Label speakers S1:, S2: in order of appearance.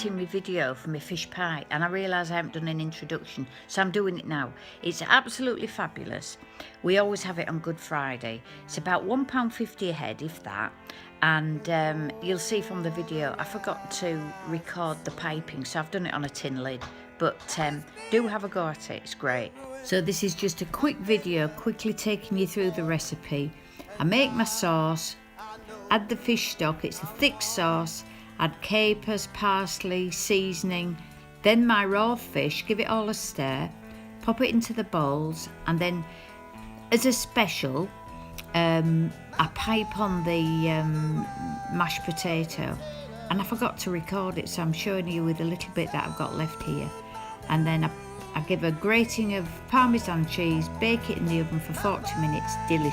S1: editing my video for my fish pie and I realise I haven't done an introduction, so I'm doing it now. It's absolutely fabulous. We always have it on Good Friday. It's about £1.50 a head, if that, and you'll see from the video I forgot to record the piping, so I've done it on a tin lid, but do have a go at it, it's great. So this is just a quick video quickly taking you through the recipe. I make my sauce, add the fish stock, it's a thick sauce, add capers, parsley, seasoning, then my raw fish, give it all a stir, pop it into the bowls, and then as a special I pipe on the mashed potato, and I forgot to record it, so I'm showing you with a little bit that I've got left here. And then I give a grating of Parmesan cheese, bake it in the oven for 40 minutes, delicious.